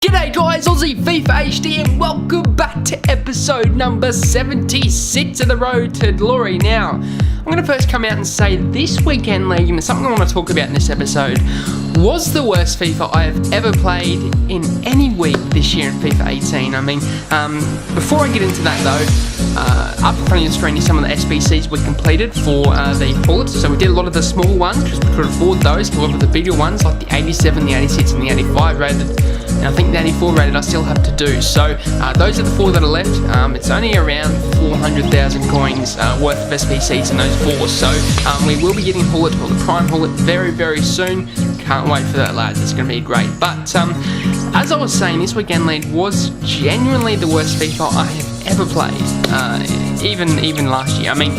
G'day guys, Aussie FIFA HD and welcome back to episode number 76 of the road to glory. Now, I'm going to first come out and say this weekend league, and something I want to talk about in this episode, was the worst FIFA I have ever played in any week this year in FIFA 18. I mean, before I get into that though, up in front of your screen is some of the SBCs we completed for the bullets. So we did a lot of the small ones because we could afford those. A lot of the bigger ones like the 87, the 86 and the 85 rated. And I think the 84 rated I still have to do. So those are the four that are left. It's only around 400,000 coins worth of SBCs in those four. So we will be getting Hullet, or the Prime Hullet, very, very soon. Can't wait for that, lads. It's going to be great. But as I was saying, this weekend league was genuinely the worst FIFA I have ever played. Even last year. I mean,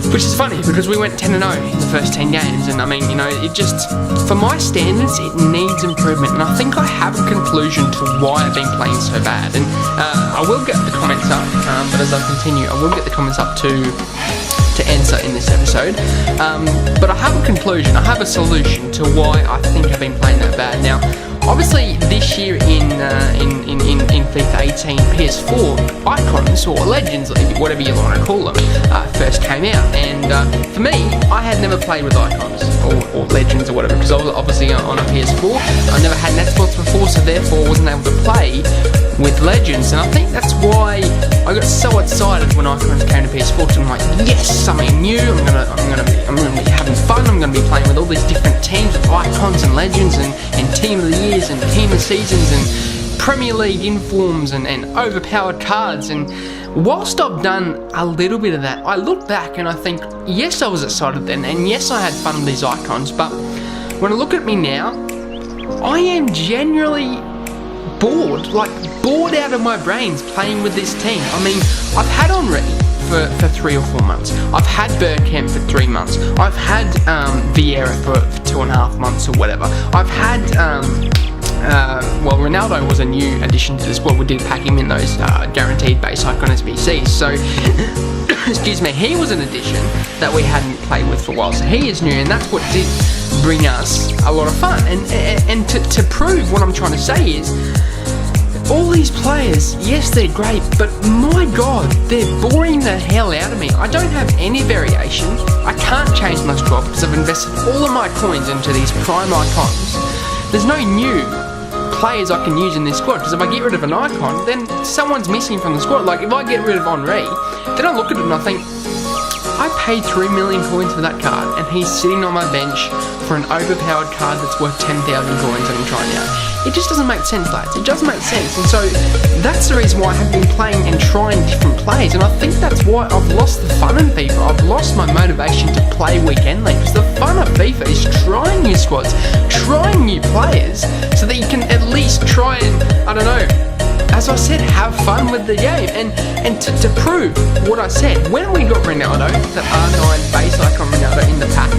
which is funny because we went 10-0 in the first 10 games, and I mean, you know, it just, for my standards, it needs improvement, and I think I have a conclusion to why I've been playing so bad. And I will get the comments up, but as I continue, I will get the comments up to answer in this episode. But I have a conclusion, I have a solution to why I think I've been playing that bad. Now, obviously, this year in FIFA 18 PS4, icons or legends, whatever you want to call them, first came out. And for me, I had never played with icons or legends or whatever, because I was obviously on a PS4. I never had an Xbox before, so therefore wasn't able to play with legends. And I think that's why I got so excited when icons came to PS4. Because I'm like, yes, something new. I'm gonna be having fun. I'm gonna be playing with all these different teams with icons and legends and team of the years and team of seasons and Premier League informs and overpowered cards. And whilst I've done a little bit of that, I look back and I think, yes, I was excited then, and yes, I had fun with these icons, but when I look at me now, I am genuinely bored out of my brains playing with this team. I mean, I've had Henry for 3 or 4 months. I've had Bergkamp for 3 months. I've had Vieira for 2.5 months or whatever. I've had Ronaldo was a new addition to the squad. We did pack him in those guaranteed base icon SBCs. So, excuse me, he was an addition that we hadn't played with for a while. So he is new, and that's what did bring us a lot of fun. And to prove what I'm trying to say is, all these players, yes, they're great, but my God, they're boring the hell out of me. I don't have any variation. I can't change my squad because I've invested all of my coins into these prime icons. There's no new players I can use in this squad, because if I get rid of an icon, then someone's missing from the squad. Like, if I get rid of Henry, then I look at it and I think, I paid 3 million coins for that card, and he's sitting on my bench for an overpowered card that's worth 10,000 coins that I'm trying out. It just doesn't make sense, lads. It doesn't make sense. And so that's the reason why I have been playing and trying different plays. And I think that's why I've lost the fun in FIFA. I've lost my motivation to play weekend league, because the fun of FIFA is trying new squads, trying new players, so that you can at least try and, I don't know, as I said, have fun with the game. And to prove what I said, when we got Ronaldo, the R9 base icon Ronaldo in the pack,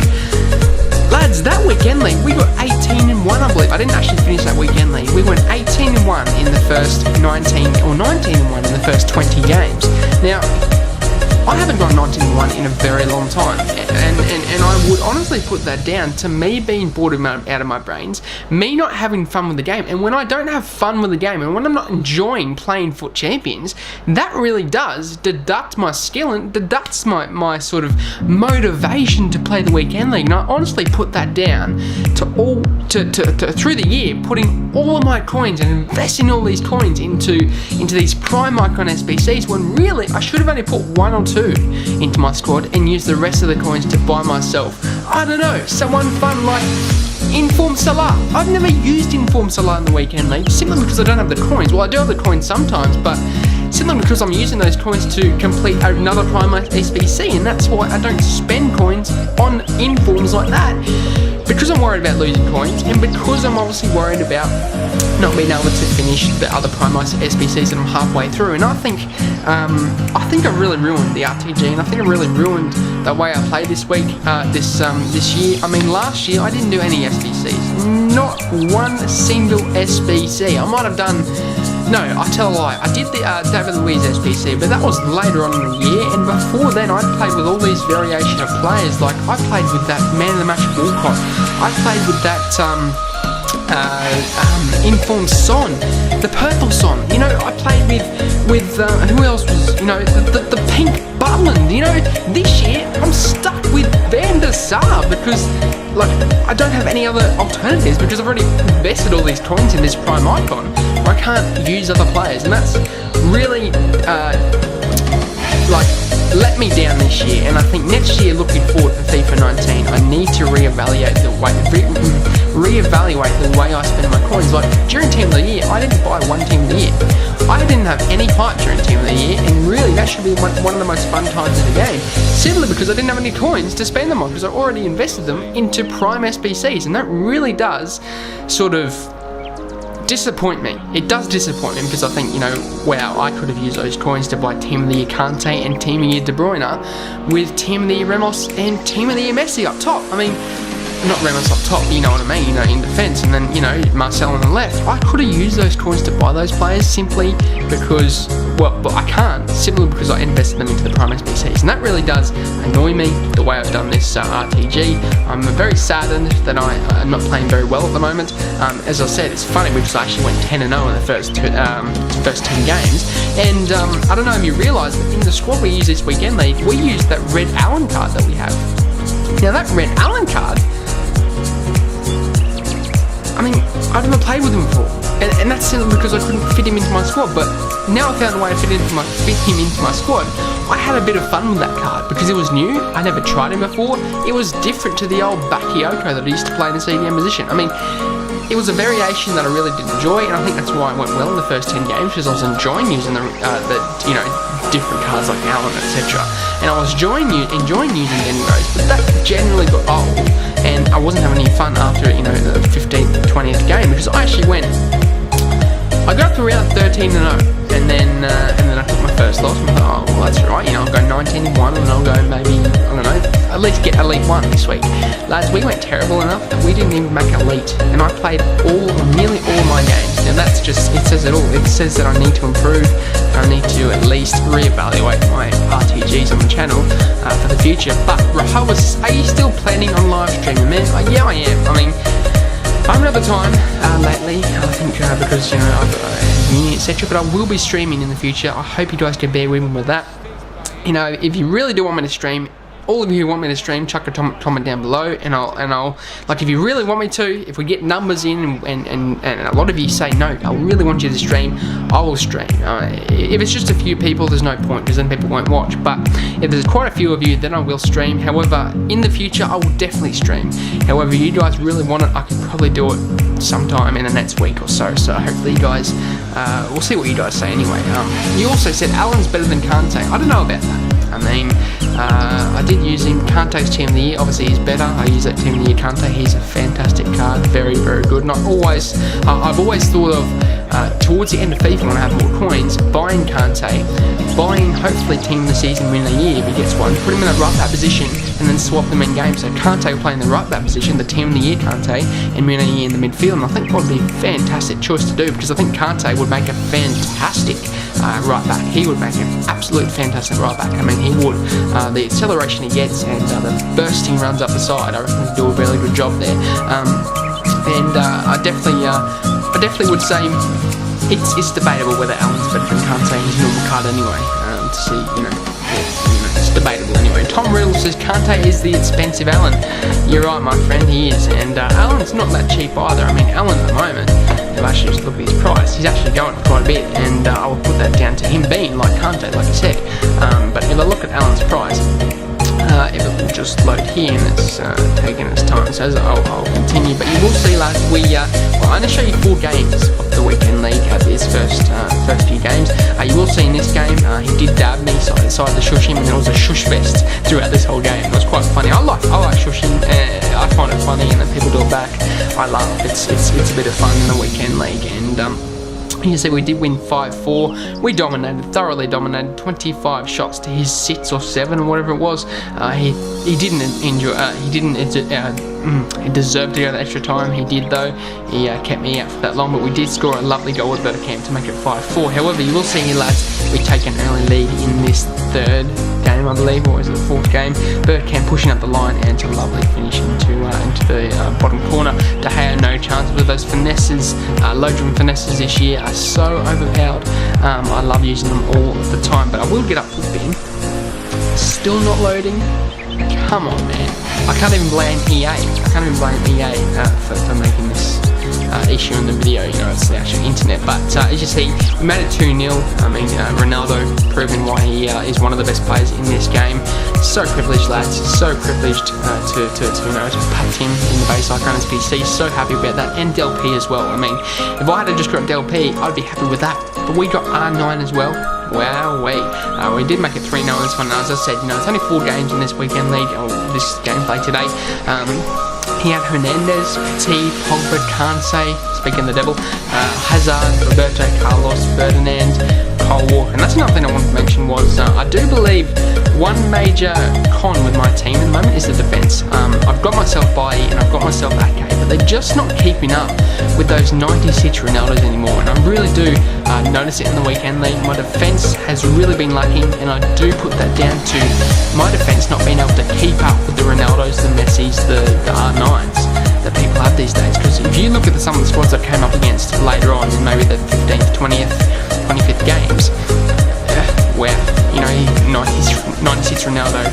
lads, that weekend league, we got 18-1, I believe. I didn't actually finish that weekend league. We went 18-1 in the first 19 or 19-1 in the first 20 games. Now, I haven't gone 19-1 in a very long time, and I would honestly put that down to me being bored out of my brains, me not having fun with the game. And when I don't have fun with the game, and when I'm not enjoying playing Foot Champions, that really does deduct my skill and deducts my sort of motivation to play the weekend league. And I honestly put that down to through the year, putting all of my coins and investing all these coins into these prime icon SBCs, when really I should have only put 1 or 2 into my squad and used the rest of the coins to buy myself, I don't know, someone fun like Inform Salah. I've never used Inform Salah in the weekend league, simply because I don't have the coins. Well, I do have the coins sometimes, but simply because I'm using those coins to complete another prime SBC, and that's why I don't spend coins on informs like that. Because I'm worried about losing coins, and because I'm obviously worried about not being able to finish the other prime SBCs that I'm halfway through. And I think I really ruined the RTG, and I think I really ruined the way I played this week, this year. I mean, last year I didn't do any SBCs, not one single SBC. I might have done, no, I tell a lie, I did the David Luiz SBC, but that was later on in the year, and before then I played with all these variation of players. Like, I played with that man of the match Walcott, I played with that Informed Son, the purple Son. You know, I played with who else was, you know, the pink Butland. You know, this year I'm stuck with Van der Sar because, like, I don't have any other alternatives because I've already invested all these coins in this prime icon. I can't use other players, and that's really like let me down this year. And I think next year, looking forward for FIFA 19, I need to reevaluate the way I spend my coins. Like during Team of the Year, I didn't buy one Team of the Year. I didn't have any hype during Team of the Year, and really that should be one of the most fun times in the game. Simply because I didn't have any coins to spend them on because I already invested them into prime SBCs, and that really does sort of disappoint me. It does disappoint me because I think, you know, wow, I could have used those coins to buy Team of the Year Kante and Team of the Year De Bruyne with Team of the Year Ramos and Team of the Year Messi up top. I mean, not Ramos up top, you know what I mean, you know, in defence, and then, you know, Marcel on the left. I could have used those coins to buy those players simply because, well, but I can't, simply because I invested them into the prime SBCs, and that really does annoy me, the way I've done this RTG. I'm very saddened that I'm not playing very well at the moment. As I said, it's funny because I actually went 10-0 in the first 10 games, and I don't know if you realise that in the squad we use this weekend league, we use that red Allen card that we have. Now that red Allen card, I mean, I've never played with him before, and that's simply because I couldn't fit him into my squad. But now I found a way to fit him into my squad. I had a bit of fun with that card because it was new. I never tried him before. It was different to the old Bakayoko that I used to play in the CDM position. I mean, it was a variation that I really did enjoy, and I think that's why I went well in the first 10 games because I was enjoying using the you know, different cards like Allen, etc. And I was enjoying using Denrose, but that generally got old, and I wasn't having any fun after, you know, the 15th, 20th game because I actually I got up to around 13-0, and then I took my first loss. And I thought, oh, well, that's right, you know, I'll go 19-1, and I'll go maybe, I don't know, at least get Elite 1 this week. Lads, we went terrible enough that we didn't even make Elite, and I played nearly all my games. Now that's just, it says it all. It says that I need to improve, I need to at least reevaluate my RTGs on the channel for the future. But Rahul, are you still planning on live streaming, man? Yeah, I am. I mean, I haven't had the time lately, I think, because, you know, I've got uni, etc. But I will be streaming in the future. I hope you guys can bear with me with that. You know, if you really do want me to stream, all of you who want me to stream, chuck a comment down below, and I'll like, if you really want me to, if we get numbers in, and a lot of you say no, I really want you to stream, I will stream. If it's just a few people, there's no point because then people won't watch. But if there's quite a few of you, then I will stream. However, in the future, I will definitely stream. However, if you guys really want it, I can probably do it sometime in the next week or so. So hopefully you guys, we'll see what you guys say anyway. You also said Alan's better than Kante. I don't know about that. I mean, I did use him. Kante's Team of the Year, obviously he's better. I use that Team of the Year Kante. He's a fantastic card, very, very good. Not always, I've always thought of, towards the end of FIFA when I have more coins, buying Kante, buying hopefully Team of the Season Win of the Year if he gets one, put him in a right back position, and then swap them in game. So Kante will play in the right back position, the Team of the Year Kante, and Win of the Year in the midfield. And I think that would be a fantastic choice to do because I think Kante would make a fantastic right back. He would make an absolute fantastic right back. I mean, he would. The acceleration he gets and the bursting runs up the side, I reckon he'd do a really good job there. And I definitely would say it's debatable whether Alan's better than Kante in his normal card anyway. To see, you know, it's debatable anyway. Tom Riddle says Kante is the expensive Alan. You're right, my friend, he is. And Alan's not that cheap either. I mean, Alan at the moment, if I actually just look at his price, he's actually going up quite a bit, and I will put that down to him being like Kante, like I said. But if I look at Alan's price, if it will just load here, and it's taking its time, so I'll continue. But you will see, lads, well, I'm going to show you 4 games of the weekend league at his first few games. You will see in this game, he did dab me, so I decided to shush him, and there was a shush fest throughout this whole game. It was quite funny. I like shushing. I find it funny, and then people do it back. I laugh. It's a bit of fun in the weekend league, and you see, we did win 5-4. We thoroughly dominated. 25 shots to his 6 or 7 or whatever it was. He didn't He deserved to go the extra time. He did though. He kept me out for that long, but we did score a lovely goal with Bergkamp to make it 5-4. However, you will see here, lads, we take an early lead in this third game, I believe, or is it the fourth game? Bergkamp pushing up the line and to lovely finish into the bottom corner. De Gea, no chance with those finesses. Low-driven finesses this year are so overpowered. I love using them all the time, but I will get up with Ben. Still not loading. Come on, man. I can't even blame EA. For making this issue in the video. You know, it's the actual internet. But as you see, we made it 2-0. I mean, Ronaldo proving why he is one of the best players in this game. So privileged, lads. So privileged to pat him in the base icon as PC. So happy about that. And Del P as well. I mean, if I had just got Del P, I'd be happy with that. But we got R9 as well. Wow, we did make it 3-0 this one. As I said, you know, it's only 4 games in this weekend league, or this gameplay today. He had Hernandez, Petit, Pogba, Kansé, speaking the devil, Hazard, Roberto Carlos, Ferdinand, Cole Walker. And that's another thing I wanted to mention was, I do believe one major con with my team at the moment is the defence. I've got myself Bailly and I've got myself Ake, but they're just not keeping up with those 96 Ronaldos anymore. And I really do notice it in the weekend league. My defence has really been lacking, and I do put that down to my defence not being able to keep up with the Ronaldos, the Messis, the R9s that people have these days. Because if you look at some of the squads I came up against later on in maybe the 15th, 20th, 25th games, wow, you know, 96 Ronaldo,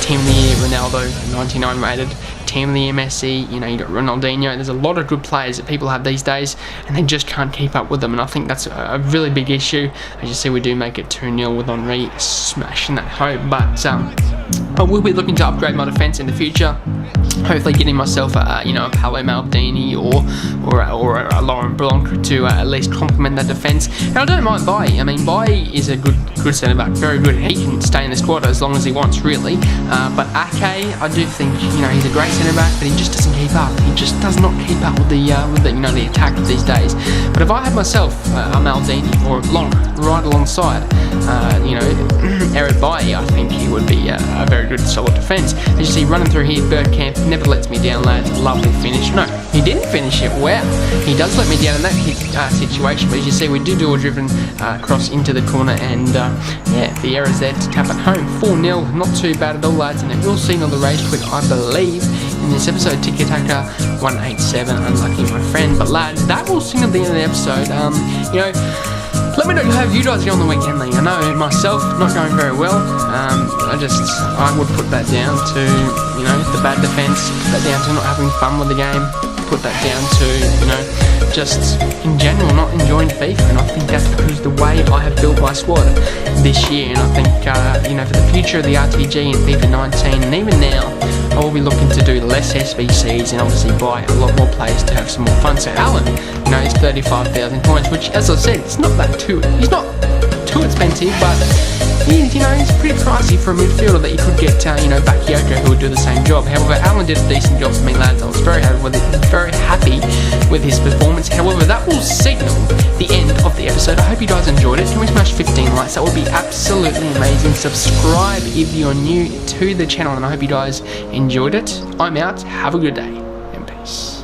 Team of the Year Ronaldo, 99 rated, Team of the Year Messi, you know, you got Ronaldinho. There's a lot of good players that people have these days, and they just can't keep up with them, and I think that's a really big issue. As you see, we do make it 2-0 with Henry smashing that home, but I will be looking to upgrade my defence in the future. Hopefully getting myself a Paolo Maldini or a Laurent Blanc to at least complement that defence. And I don't mind Bailly. I mean, Bailly is a good centre back, very good. He can stay in the squad as long as he wants, really. But Ake, I do think he's a great centre back, but he just doesn't keep up. He just does not keep up with the attack of these days. But if I had myself a Maldini or a Blanc right alongside, Eric Bailly, I think he would be a very good solid defence. As you see, running through here, Bergkamp never lets me down, lads. Lovely finish. No, he didn't finish it. Wow, he does let me down in that situation. But as you see, we do a driven cross into the corner, and the error's there to tap it home. 4-0, not too bad at all, lads. And it will signal the rage quit, I believe, in this episode. Tiki Taka 187, unlucky, my friend. But lads, that will signal the end of the episode. Let me know how you guys get on the weekend league. I know myself not going very well. I would put that down to the bad defence. Put that down to not having fun with the game. Put that down to just in general not enjoying FIFA. And I think that's because the way I have built my squad this year. And I think for the future of the RTG in FIFA 19 and even now, I will be looking to do less SBCs and obviously buy a lot more players to have some more fun. So Alan, he's 35,000 points, which, as I said, it's not he's not too expensive, but he's pretty pricey for a midfielder that you could get, Bakayoko, who would do the same job. However, Alan did a decent job for me, lads. I was very happy with his performance. However, that will signal the end of the episode. I hope you guys enjoyed it. Can we smash 15 likes? That would be absolutely amazing. Subscribe if you're new to the channel, and I hope you guys enjoyed it. I'm out. Have a good day, and peace.